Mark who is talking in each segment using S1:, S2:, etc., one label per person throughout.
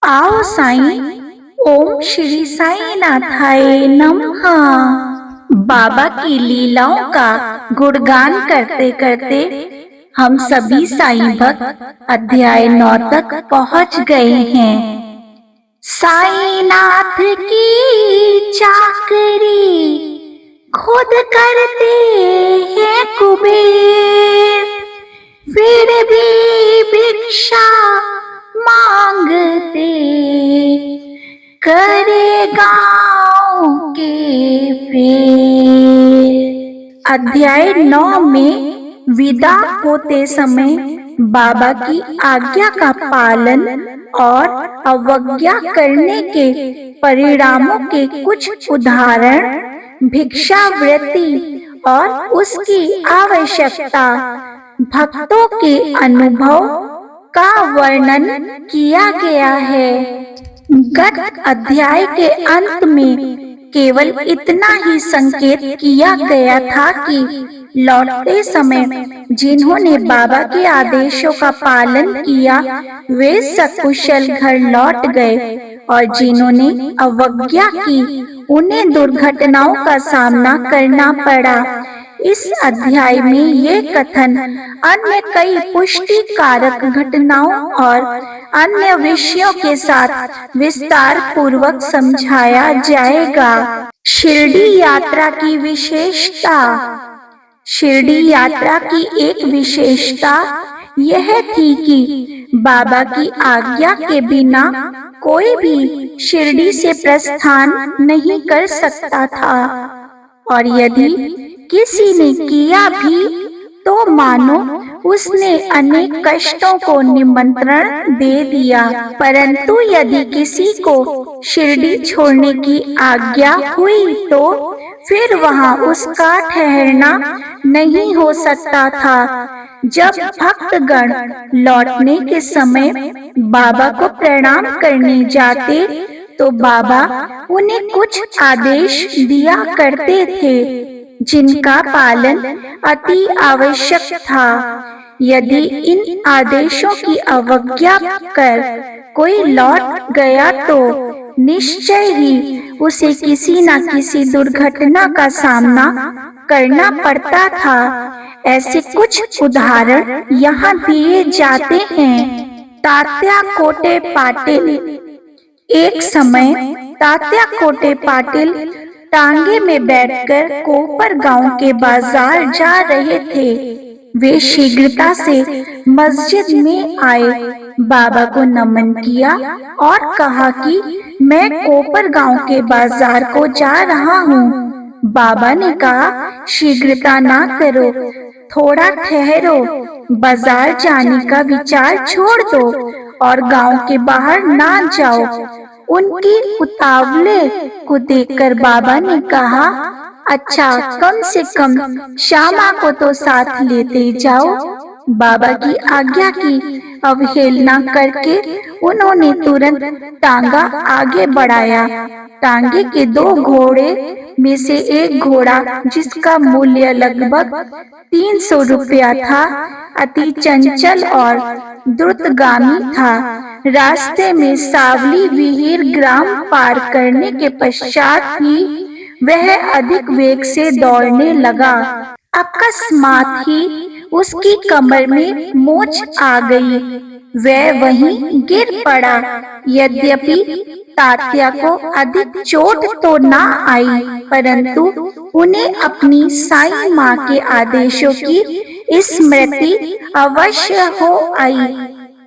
S1: आओ साईं। ओम श्री साई नाथाय नमः। बाबा की लीलाओं का गुणगान करते करते हम सभी साईं भक्त अध्याय 9 तक पहुंच गए हैं। साईं नाथ की चाकरी खुद करते हैं कुबेर, फिर भी भिक्षा मांगते करे गाँव के फेर। अध्याय 9 में विदा होते समय बाबा की आज्ञा का पालन और अवज्ञा करने के परिणामों के कुछ उदाहरण, भिक्षावृत्ति और उसकी आवश्यकता, भक्तों के अनुभव का वर्णन किया गया है। गत अध्याय के अंत में केवल इतना ही संकेत किया गया था कि लौटते समय जिन्होंने बाबा के आदेशों का पालन किया वे सकुशल घर लौट गए, और जिन्होंने अवज्ञा की उन्हें दुर्घटनाओं का सामना करना पड़ा। इस अध्याय में ये कथन अन्य कई पुष्टि कारक घटनाओं और अन्य विषयों के साथ विस्तार पूर्वक समझाया जाएगा। शिरडी यात्रा की विशेषता। शिरडी यात्रा की एक विशेषता यह थी कि बाबा की आज्ञा के बिना कोई भी शिरडी से प्रस्थान नहीं कर सकता था, और यदि किसी ने किया भी तो मानो उसने अनेक कष्टों को निमंत्रण दे दिया। परंतु यदि किसी को शिरडी छोड़ने की आज्ञा हुई तो फिर वहां उसका ठहरना नहीं हो सकता था। जब भक्तगण लौटने के समय बाबा को प्रणाम करने जाते तो बाबा उन्हें कुछ आदेश दिया करते थे जिनका पालन अति आवश्यक था। यदि इन आदेशों की अवज्ञा कर कोई लौट गया तो निश्चय ही उसे किसी न किसी दुर्घटना का सामना करना पड़ता था। ऐसे कुछ उदाहरण यहाँ दिए जाते हैं। तात्या कोटे पाटिल। एक समय तात्या कोटे पाटिल टांगे में बैठकर कोपर गांव के बाजार जा रहे थे। वे शीघ्रता से मस्जिद में आए, बाबा को नमन किया और कहा कि मैं कोपर गांव के बाजार को जा रहा हूँ। बाबा ने कहा, शीघ्रता ना करो, थोड़ा ठहरो, बाजार जाने का विचार छोड़ दो और गांव के बाहर ना जाओ। उनकी उतावले को देखकर बाबा ने कहा, अच्छा, कम से कम श्यामा को तो साथ लेते जाओ। बाबा की आज्ञा की अवहेलना करके उन्होंने तुरंत टांगा आगे बढ़ाया। टांगे के 2 घोड़े में से एक घोड़ा, जिसका मूल्य लगभग 300 रुपया था, अति चंचल और द्रुतगामी था। रास्ते में सावली विहीर ग्राम पार करने के पश्चात ही वह अधिक वेग से दौड़ने लगा। अकस्मात ही उसकी कमर में मोच आ गई। वह वहीं गिर पड़ा। यद्यपि तात्या को अधिक चोट तो ना आई, परंतु उन्हें अपनी साईं माँ के आदेशों की स्मृति अवश्य हो आई।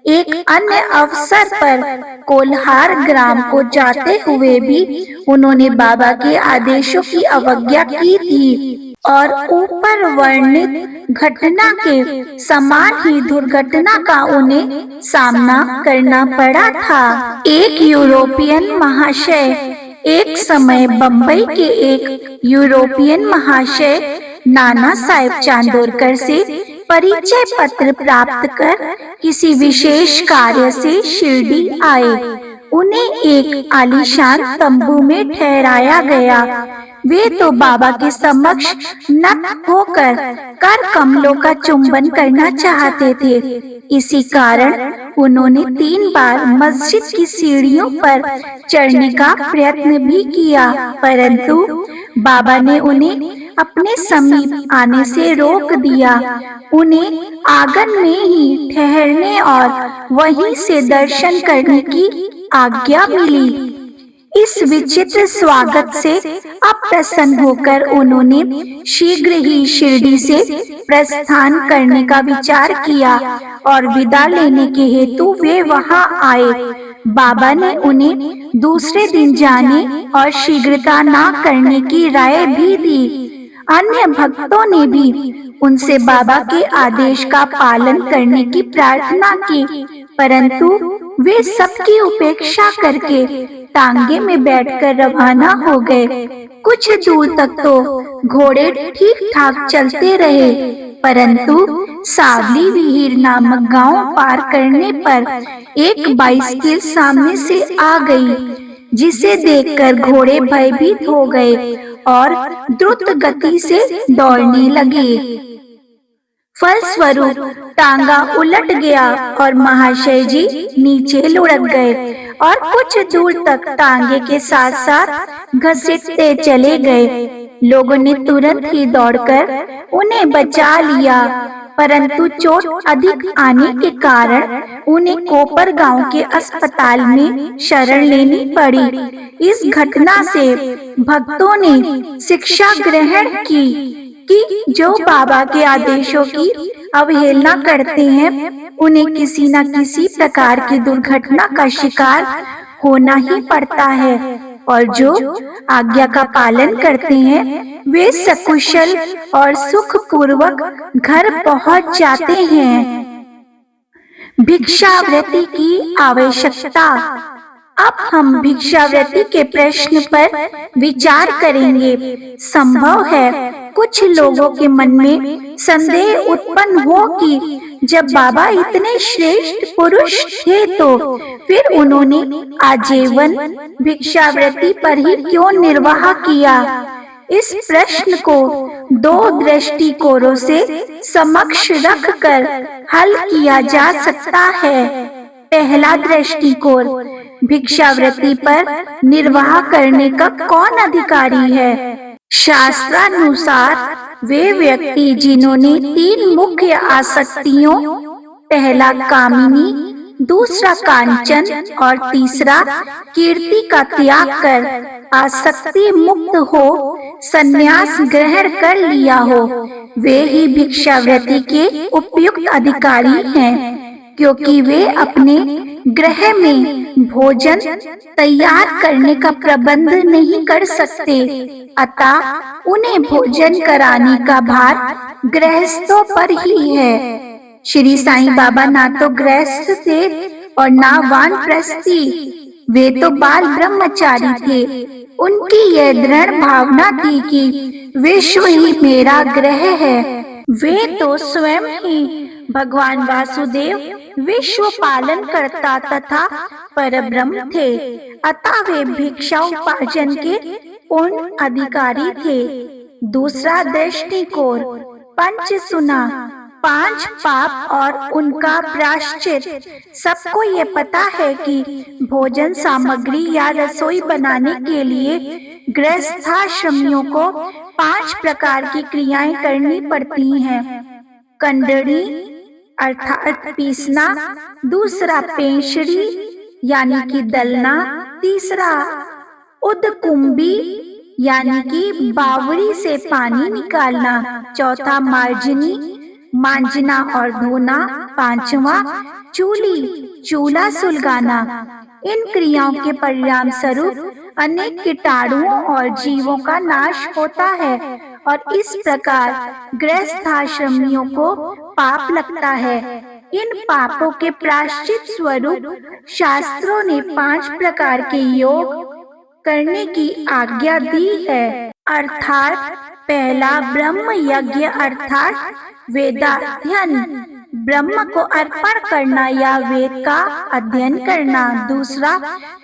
S1: एक अन्य अवसर पर कोल्हार ग्राम को जाते हुए भी उन्होंने बाबा के आदेशों की अवज्ञा की थी, और ऊपर वर्णित घटना के समान ही दुर्घटना का उन्हें सामना करना पड़ा था। एक यूरोपियन महाशय। एक समय बंबई के एक यूरोपियन महाशय नाना साहेब चांदोरकर से परिचय पत्र प्राप्त कर किसी विशेष कार्य से शिरडी आए। उन्हें एक आलीशान तंबू में ठहराया गया। वे तो बाबा के समक्ष नत होकर कर कमलों का चुंबन करना चाहते थे। इसी कारण उन्होंने 3 बार मस्जिद की सीढ़ियों पर चढ़ने का प्रयत्न भी किया, परंतु बाबा ने उन्हें अपने समीप आने से रोक दिया। उन्हें आंगन में ही ठहरने और वहीं से दर्शन करने की आज्ञा मिली। इस विचित्र स्वागत से अप्रसन्न होकर उन्होंने शीघ्र ही शिरडी से प्रस्थान करने का विचार किया और विदा लेने के हेतु वे वहां आए। बाबा ने उन्हें दूसरे दिन जाने और शीघ्रता न करने की राय भी दी। अन्य भक्तों ने भी उनसे बाबा के आदेश का पालन करने की प्रार्थना की, परंतु वे सबकी उपेक्षा करके टांगे में बैठकर रवाना हो गए। कुछ दूर तक तो घोड़े ठीक ठाक चलते रहे, परंतु सावली विहीर नामक गांव पार करने पर एक बाइसिकल सामने से आ गई, जिसे देखकर घोड़े भयभीत हो गए और द्रुत गति से दौड़ने लगे। फलस्वरूप टांगा उलट गया और महाशय जी नीचे लुढ़क गए और कुछ दूर तक टांगे के साथ साथ घसीटते चले गए। लोगों ने तुरंत ही दौड़कर उन्हें बचा लिया, परंतु चोट अधिक आने के कारण उन्हें कोपर गांव के अस्पताल में शरण लेनी पड़ी। इस घटना से भक्तों ने शिक्षा ग्रहण की कि जो बाबा के आदेशों की अवहेलना करते हैं, उन्हें किसी न किसी प्रकार की दुर्घटना का शिकार होना ही पड़ता है, और जो आज्ञा का पालन करते हैं वे सकुशल और सुखपूर्वक घर पहुंच जाते हैं। भिक्षावृत्ति की आवश्यकता। अब हम भिक्षावृत्ति के प्रश्न पर विचार करेंगे। संभव है कुछ लोगों के मन में संदेह उत्पन्न हो कि जब बाबा इतने श्रेष्ठ पुरुष थे तो फिर उन्होंने आजीवन भिक्षावृत्ति पर ही क्यों निर्वाह किया। इस प्रश्न को 2 दृष्टिकोणों से समक्ष रखकर हल किया जा सकता है। पहला दृष्टिकोण, भिक्षावृत्ति पर निर्वाह करने का कौन अधिकारी है। शास्त्रानुसार वे व्यक्ति जिन्होंने 3 मुख्य आसक्तियों, पहला कामिनी, दूसरा कांचन और तीसरा कीर्ति का त्याग कर आसक्ति मुक्त हो संन्यास ग्रहण कर लिया हो, वे ही भिक्षावृत्ति के उपयुक्त अधिकारी हैं, क्योंकि वे अपने गृह में भोजन तैयार करने का प्रबंध नहीं कर सकते, अतः उन्हें भोजन कराने का भार गृहस्थों पर ही है। श्री साईं बाबा ना तो गृहस्थ थे और ना वानप्रस्थी, वे तो बाल ब्रह्मचारी थे। उनकी यह दृढ़ भावना थी कि विश्व ही मेरा गृह है। वे तो स्वयं ही भगवान वासुदेव विश्व पालन करता तथा परब्रह्म थे, अतः वे भिक्षा उपार्जन के पूर्ण अधिकारी थे। दूसरा दृष्टिकोण, पंच सुना, 5 पाप और उनका प्रायश्चित। सबको ये पता है कि भोजन सामग्री या रसोई बनाने के लिए गृहस्थाश्रमियों को 5 प्रकार की क्रियाएं करनी पड़ती हैं। कंडड़ी अर्थात पीसना, दूसरा पेंशड़ी यानी कि दलना, तीसरा उदकुंभी यानी कि बावड़ी से पानी निकालना, चौथा मार्जनी मांजना और धोना, 5वां चूल्हा सुलगाना। इन क्रियाओं के परिणाम स्वरूप अनेक कीटाणुओं और जीवों का नाश होता है और इस प्रकार गृहस्थाश्रमियों को पाप लगता है। इन पापों के प्रायश्चित स्वरूप शास्त्रों ने 5 प्रकार के योग करने की आज्ञा दी है, अर्थात पहला ब्रह्म यज्ञ अर्थात वेदाध्ययन, ब्रह्म को अर्पण करना या वेद का अध्ययन करना। दूसरा,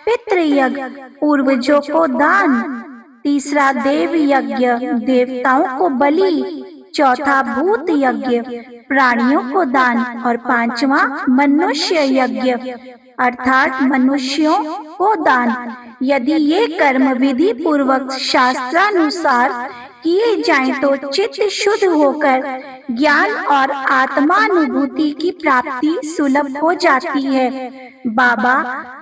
S1: पितृयज्ञ, पूर्वजों को दान। तीसरा, देव यज्ञ, देवताओं को बलि। चौथा, भूत यज्ञ, प्राणियों को दान। और पांचवा, मनुष्य यज्ञ, अर्थात मनुष्यों को दान। यदि ये कर्म विधि पूर्वक शास्त्रानुसार किए जाएं तो चित्त शुद्ध होकर ज्ञान और आत्मानुभूति की प्राप्ति सुलभ हो जाती है। बाबा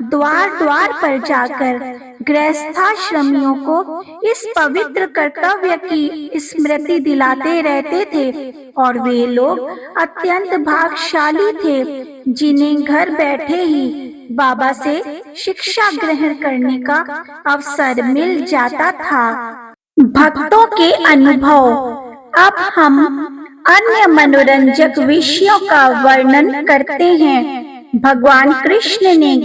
S1: द्वार द्वार पर जाकर गृहस्थाश्रमियों को इस पवित्र कर्तव्य की स्मृति दिलाते रहते थे और वे लोग अत्यंत भाग्यशाली थे जिन्हें घर बैठे ही बाबा से शिक्षा ग्रहण करने का अवसर मिल जाता था। भक्तों के अनुभव। अब हम अन्य मनोरंजक विषयों का वर्णन करते हैं। भगवान कृष्ण ने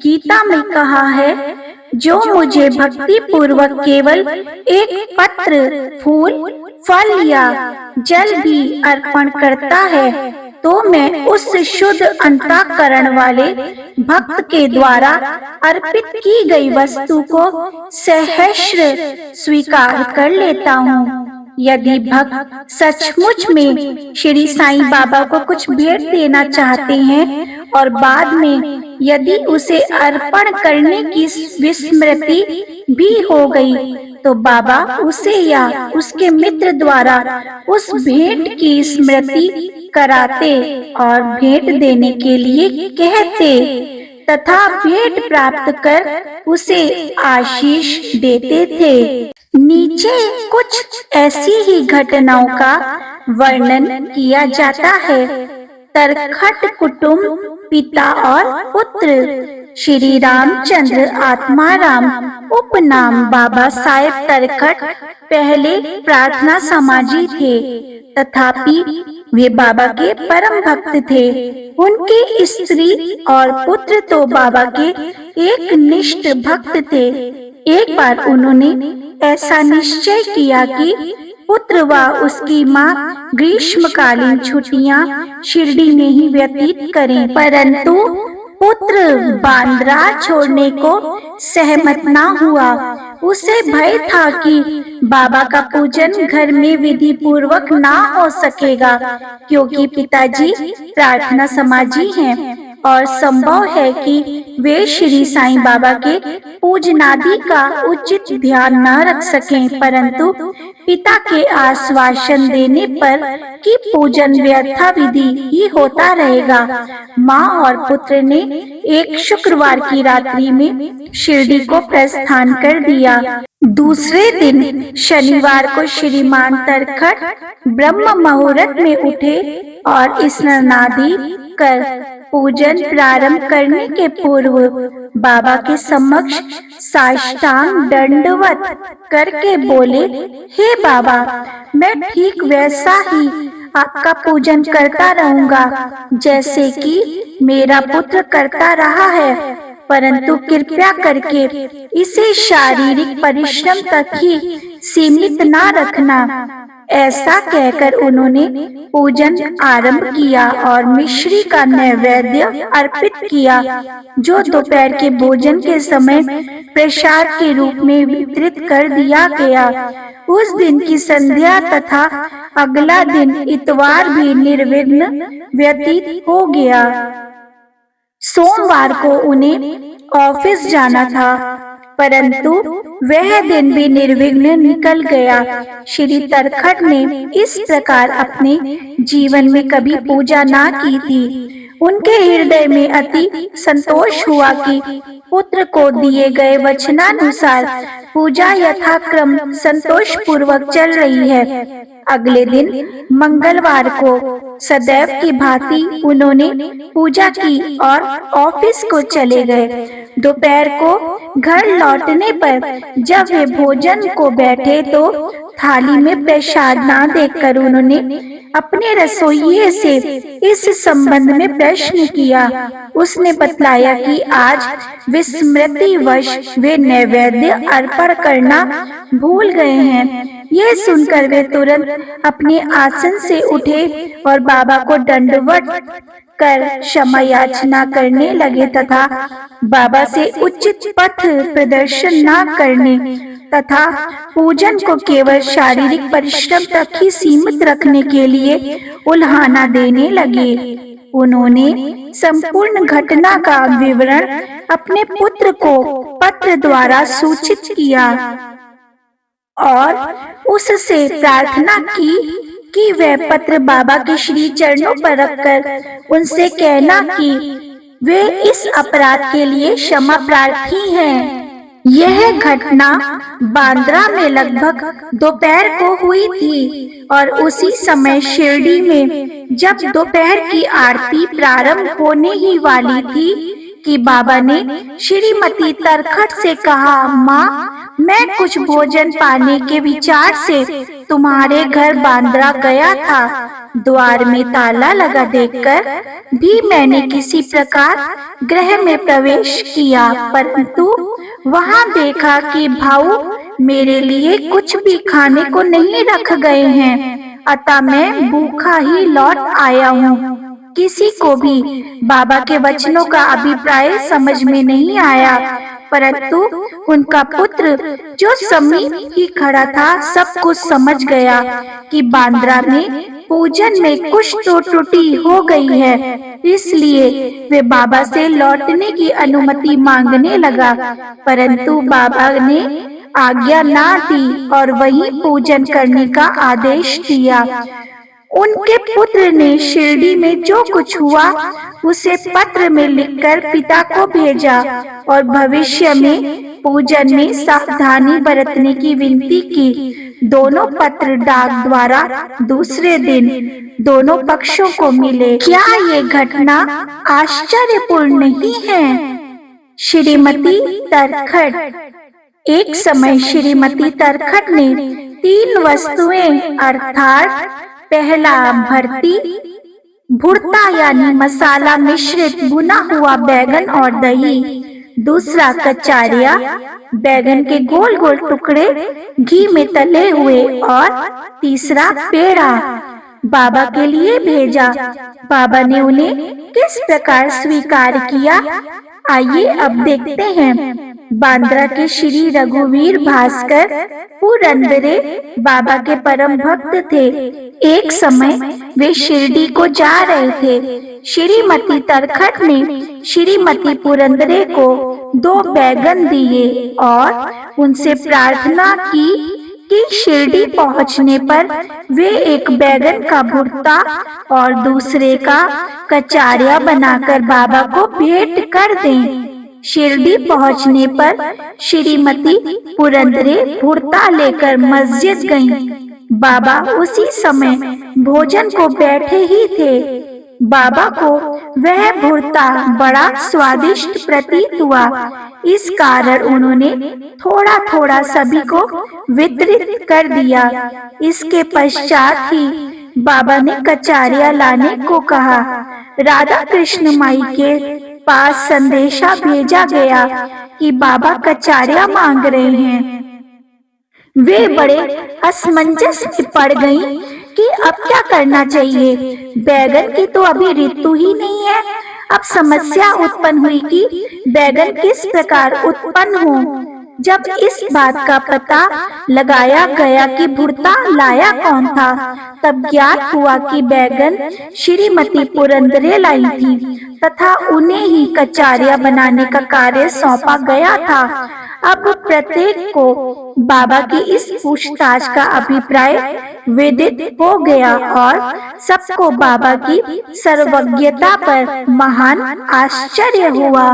S1: गीता में कहा है, जो मुझे भक्ति पूर्वक केवल एक पत्र, फूल, फल या जल भी अर्पण करता है तो मैं उस शुद्ध अंतःकरण वाले भक्त के द्वारा अर्पित की गई वस्तु को सहर्ष स्वीकार कर लेता हूँ। यदि भक्त सचमुच में श्री साईं बाबा को कुछ भेंट देना चाहते हैं और बाद में यदि उसे अर्पण करने की विस्मृति भी हो गई तो बाबा उसे या उसके मित्र द्वारा उस भेंट की स्मृति कराते और भेंट देने के लिए कहते तथा भेंट प्राप्त कर उसे आशीष देते थे। नीचे कुछ ऐसी ही घटनाओं का वर्णन किया जाता है। तरखट कुटुंब, पिता और पुत्र। श्री रामचंद्र आत्माराम उपनाम बाबा साहेब तरखट पहले प्रार्थना समाजी थे, तथापि वे बाबा के परम भक्त थे। उनकी स्त्री और पुत्र तो बाबा के एक निष्ठ भक्त थे। एक बार उन्होंने ऐसा निश्चय किया कि पुत्र व उसकी माँ ग्रीष्मकालीन छुट्टियां शिरडी में ही व्यतीत करें, परंतु पुत्र बांद्रा छोड़ने को सहमत न हुआ। उसे भय था कि बाबा का पूजन घर में विधि पूर्वक ना हो सकेगा, क्योंकि पिताजी प्रार्थना समाजी हैं और संभव है कि वे श्री साईं बाबा के पूजनादि का उचित ध्यान न रख सकें। परंतु पिता के आश्वासन देने पर कि पूजन व्यर्था विधि ही होता रहेगा, माँ और पुत्र ने एक शुक्रवार की रात्रि में शिरडी को प्रस्थान कर दिया। दूसरे दिन शनिवार को श्रीमान तरखट ब्रह्म मुहूर्त में उठे और स्नानादि कर पूजन प्रारंभ करने के पूर्व बाबा के समक्ष साष्टांग दंडवत करके बोले, हे बाबा, मैं ठीक वैसा ही आपका पूजन करता रहूंगा जैसे कि मेरा पुत्र करता रहा है, परंतु कृपया करके इसे शारीरिक परिश्रम तक ही सीमित ना रखना। ऐसा कहकर उन्होंने पूजन आरंभ किया और मिश्री का नैवेद्य अर्पित किया, जो दोपहर के भोजन के समय प्रसाद के रूप में वितरित कर दिया गया। उस दिन की संध्या तथा अगला दिन इतवार भी निर्विघ्न व्यतीत हो गया। सोमवार को उन्हें ऑफिस जाना था, परंतु वह दिन भी निर्विघ्न निकल गया। श्री तरखट ने इस प्रकार अपने जीवन में कभी पूजा ना की थी। उनके हृदय में अति संतोष हुआ कि पुत्र को दिए गए वचनानुसार पूजा यथाक्रम संतोष पूर्वक चल रही है। अगले दिन मंगलवार को सदैव की भांति उन्होंने पूजा की और ऑफिस को चले गए। दोपहर को घर लौटने पर जब वे भोजन को बैठे तो थाली में प्रसाद ना देखकर उन्होंने अपने रसोइये से इस संबंध में प्रश्न किया। उसने बतलाया कि आज विस्मृतिवश वे नैवेद्य अर्पण करना भूल गए हैं। यह सुनकर वे तुरंत अपने आसन से उठे और बाबा को दंडवत कर क्षमा याचना करने लगे तथा बाबा से उचित पथ प्रदर्शन न करने तथा पूजन को केवल शारीरिक परिश्रम तक ही सीमित रखने के लिए उल्हाना देने लगे। उन्होंने संपूर्ण घटना का विवरण अपने पुत्र को पत्र द्वारा सूचित किया और उससे प्रार्थना की कि वह पत्र बाबा के श्री चरणों पर रखकर उनसे कहना कि वे इस अपराध के लिए क्षमा प्रार्थी हैं। यह घटना बांद्रा में लगभग दोपहर को हुई थी और उसी समय शिरडी में जब दोपहर की आरती प्रारंभ होने ही वाली थी कि बाबा ने श्रीमती तरखट से कहा, माँ, मैं कुछ भोजन पाने के विचार से तुम्हारे घर बांद्रा गया था। द्वार में ताला लगा देखकर भी मैंने किसी प्रकार गृह में प्रवेश किया, परंतु वहां देखा कि भाऊ मेरे लिए कुछ भी खाने को नहीं रख गए हैं, अतः मैं भूखा ही लौट आया हूँ। किसी को भी बाबा के वचनों का अभिप्राय समझ में नहीं आया, परंतु उनका पुत्र जो समीप ही खड़ा था सब कुछ समझ गया कि बांद्रा में पूजन में कुछ तो त्रुटि हो गई है। इसलिए वे बाबा से लौटने की अनुमति मांगने लगा, परंतु बाबा ने आज्ञा ना दी और वहीं पूजन करने का आदेश दिया। उनके पुत्र ने शिरडी में जो कुछ हुआ उसे पत्र में लिखकर पिता को भेजा और भविष्य में पूजन में सावधानी बरतने की विनती की। दोनों पत्र डाक द्वारा दूसरे दिन दोनों पक्षों को मिले। क्या ये घटना आश्चर्यपूर्ण नहीं है? श्रीमती तरखट। एक समय श्रीमती तरखट ने 3 वस्तुएं अर्थात पहला भरती, भुर्ता यानी मसाला मिश्रित भुना हुआ बैगन और दही, दूसरा कचारिया, बैगन के गोल गोल टुकड़े घी में तले हुए और तीसरा पेड़ा बाबा के लिए भेजा। बाबा ने उन्हें किस प्रकार स्वीकार किया, आइए अब देखते हैं। बांद्रा के श्री रघुवीर भास्कर पुरंदरे बाबा के परम भक्त थे। एक समय वे शिरडी को जा रहे थे। श्रीमती तरखट ने श्रीमती पुरंदरे को 2 बैगन दिए और उनसे प्रार्थना की कि शिरडी पहुंचने पर वे एक बैगन का भुर्ता और दूसरे का कचारिया बनाकर बाबा को भेंट कर दें। शिरडी पहुंचने पर श्रीमती पुरंदरे भुर्ता लेकर मस्जिद गईं। बाबा उसी समय भोजन को बैठे ही थे। बाबा को वह भुर्ता बड़ा स्वादिष्ट प्रतीत हुआ, इस कारण उन्होंने थोड़ा थोड़ा सभी को वितरित कर दिया। इसके पश्चात ही बाबा ने कचारिया लाने को कहा। राधा कृष्ण माई के पास संदेशा भेजा गया कि बाबा कचारिया मांग रहे हैं। वे बड़े असमंजस में पड़ गईं कि अब क्या करना चाहिए। बैगन की तो अभी ऋतु ही नहीं है। अब समस्या उत्पन्न हुई कि बैगन किस प्रकार उत्पन्न हो। जब इस बात का पता लगाया गया कि भुर्ता लाया कौन था, तब ज्ञात हुआ कि बैगन श्रीमती पुरंदरे लाई थी तथा उन्हें ही कचारिया बनाने का कार्य सौंपा गया था। अब प्रत्येक को बाबा की इस पूछताछ का अभिप्राय विदित हो गया और सबको बाबा की सर्वज्ञता पर महान आश्चर्य हुआ।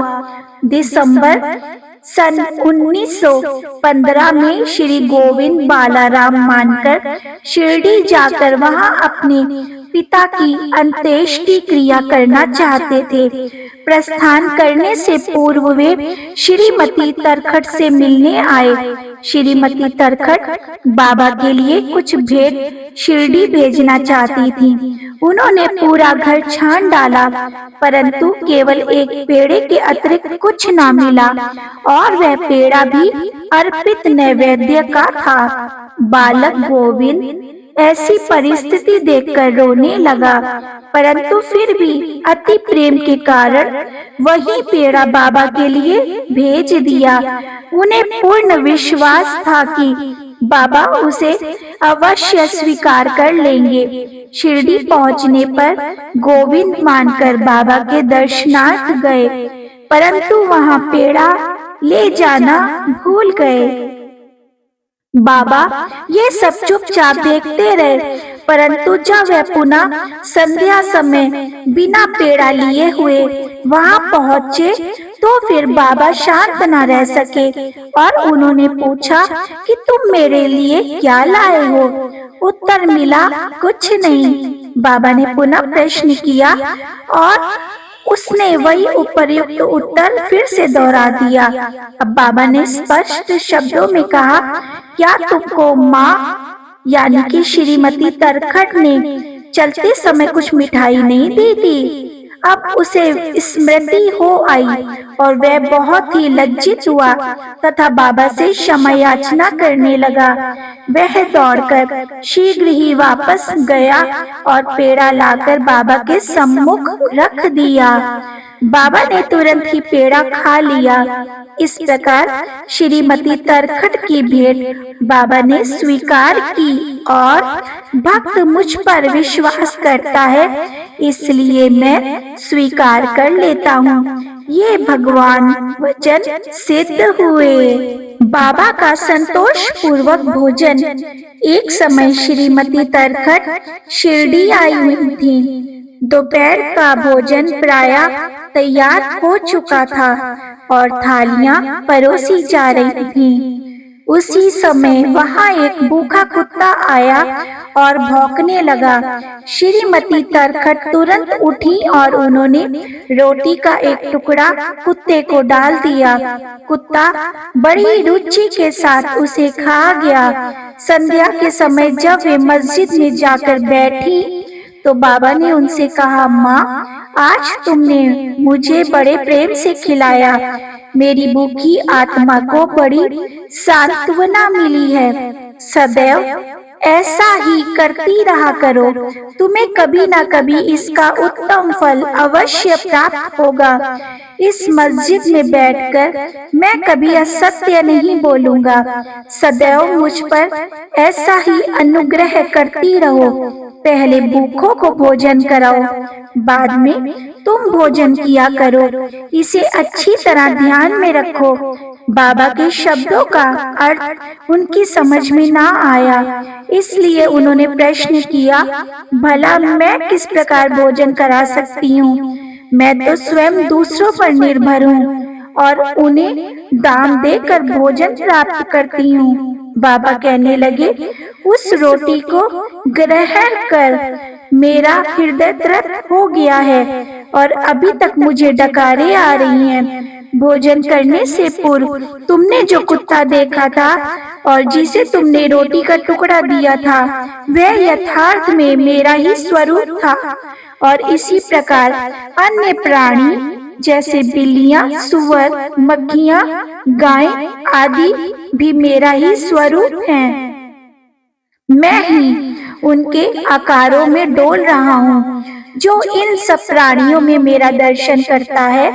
S1: दिसंबर सन 1915 में श्री गोविंद बालाराम मानकर शिरडी जाकर वहां अपने पिता की अंत्येष्टि क्रिया करना चाहते थे। प्रस्थान करने से पूर्व वे श्रीमती तरखट से मिलने आए। श्रीमती तरखट बाबा के लिए कुछ भेंट शिरडी भेजना चाहती थी। उन्होंने पूरा घर छान डाला, परंतु केवल एक पेड़े के अतिरिक्त कुछ न मिला, और वह पेड़ा भी अर्पित नैवेद्य का था। बालक गोविंद ऐसी परिस्थिति देखकर रोने लगा, परंतु फिर भी अति प्रेम के कारण वही पेड़ा बाबा के लिए भेज दिया। उन्हें पूर्ण विश्वास था कि बाबा उसे अवश्य स्वीकार कर लेंगे। शिरडी पहुंचने पर गोविंद मानकर बाबा के दर्शनार्थ गए, परंतु वहां पेड़ा ले जाना भूल गए। बाबा ये सब चुपचाप देखते रहे, परंतु जब वह पुनः संध्या समय बिना पेड़ा लिए हुए वहां पहुंचे तो फिर बाबा शांत न रह सके और उन्होंने पूछा कि तुम मेरे लिए क्या लाए हो? उत्तर मिला, कुछ नहीं। बाबा ने पुनः प्रश्न किया और उसने वही उपर्युक्त उत्तर फिर से दोहरा दिया। अब बाबा ने स्पष्ट शब्दों में कहा, क्या तुमको माँ यानी कि श्रीमती तरखट ने चलते समय कुछ मिठाई नहीं दी थी? अब उसे स्मृति हो आई और वह बहुत ही लज्जित हुआ तथा बाबा से क्षमा याचना करने लगा। वह दौड़कर शीघ्र ही वापस गया और पेड़ा लाकर बाबा के सम्मुख रख दिया। बाबा ने तुरंत ही पेड़ा खा लिया। इस प्रकार श्रीमती तरखट की भेंट बाबा ने स्वीकार की और भक्त मुझ पर विश्वास करता है, इसलिए मैं स्वीकार कर लेता हूँ। ये भगवान वचन सिद्ध हुए। बाबा का संतोष पूर्वक भोजन। एक समय श्रीमती तरखट शिरडी आई हुई थी। दोपहर का भोजन प्रायः तैयार हो चुका था और थालियां परोसी जा रही थीं। उसी समय वहां एक भूखा कुत्ता आया और भौंकने लगा। श्रीमती तरखट तुरंत उठी और उन्होंने रोटी का एक टुकड़ा कुत्ते को डाल दिया। कुत्ता बड़ी रुचि के साथ उसे खा गया। संध्या के समय जब वे मस्जिद में जाकर बैठी तो बाबा ने उनसे कहा, माँ, आज तुमने मुझे बड़े प्रेम से खिलाया। मेरी भूखी आत्मा को बड़ी सांत्वना मिली है। सदैव ऐसा ही करती रहा करो, तुम्हें कभी ना कभी इसका उत्तम फल अवश्य प्राप्त होगा। इस मस्जिद में बैठकर मैं कभी असत्य नहीं बोलूंगा। सदैव मुझ पर ऐसा ही अनुग्रह करती रहो। पहले भूखों को भोजन कराओ, बाद में तुम भोजन किया करो। इसे अच्छी तरह ध्यान में रखो। बाबा के शब्दों का अर्थ उनकी समझ में ना आया, इसलिए उन्होंने प्रश्न किया, भला मैं किस प्रकार भोजन करा सकती हूँ? मैं तो स्वयं दूसरों पर निर्भर हूँ और उन्हें दान देकर भोजन प्राप्त करती हूँ। बाबा कहने लगे, उस रोटी को ग्रहण कर, मेरा हृदय तृप्त हो गया है और अभी तक मुझे डकारें आ रही हैं। भोजन करने से पूर्व तुमने जो कुत्ता देखा था और जिसे तुमने रोटी का टुकड़ा दिया था, वह यथार्थ में मेरा ही स्वरूप था। और इसी प्रकार अन्य प्राणी जैसे बिल्लियां, सुअर, मक्खियां, गाय आदि भी मेरा ही स्वरूप हैं। मैं ही उनके आकारों में डोल रहा हूँ। जो इन सब प्राणियों में मेरा दर्शन करता है,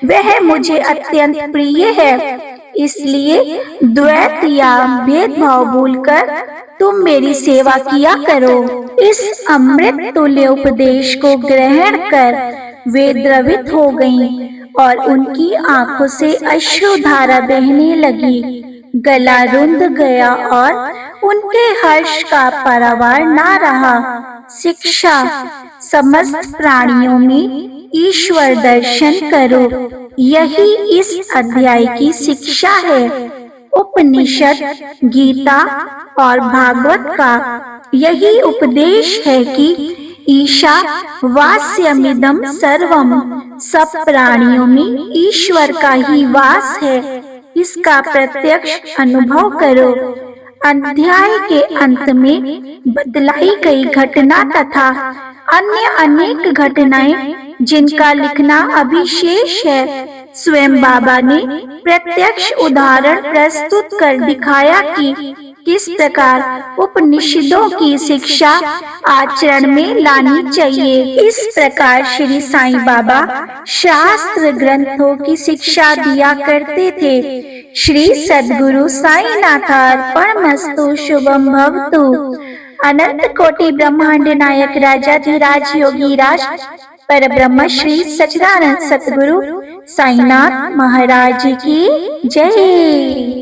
S1: वह मुझे अत्यंत प्रिय है। इसलिए द्वैत या भेदभाव भूलकर तुम मेरी सेवा किया करो। इस अमृत तुल्य उपदेश को ग्रहण कर वे द्रवित हो गईं और उनकी आंखों से अश्रुधारा बहने लगी। गला रुंध गया और उनके हर्ष का पारावार ना रहा। शिक्षा, समस्त प्राणियों में ईश्वर दर्शन करो, यही इस अध्याय की शिक्षा है। उपनिषद, गीता और भागवत का यही उपदेश है कि ईशा वास्यमिदं सर्वम, सब प्राणियों में ईश्वर का ही वास है, इसका प्रत्यक्ष अनुभव करो। अध्याय के अंत में बतलाई गई घटना तथा अन्य अनेक घटनाएं जिनका लिखना अभी शेष है, स्वयं बाबा ने प्रत्यक्ष उदाहरण प्रस्तुत कर दिखाया कि किस प्रकार उपनिषदों की शिक्षा आचरण में लानी चाहिए। इस प्रकार श्री साईं बाबा शास्त्र ग्रंथों की शिक्षा दिया करते थे। श्री सद्गुरु साईनाथार्पणमस्तु। शुभम भवतु। अनंत कोटि ब्रह्मांड नायक राजाधिराज योगीराज परब्रह्म श्री सच्चिदानंद सद्गुरु साईनाथ महाराज की जय।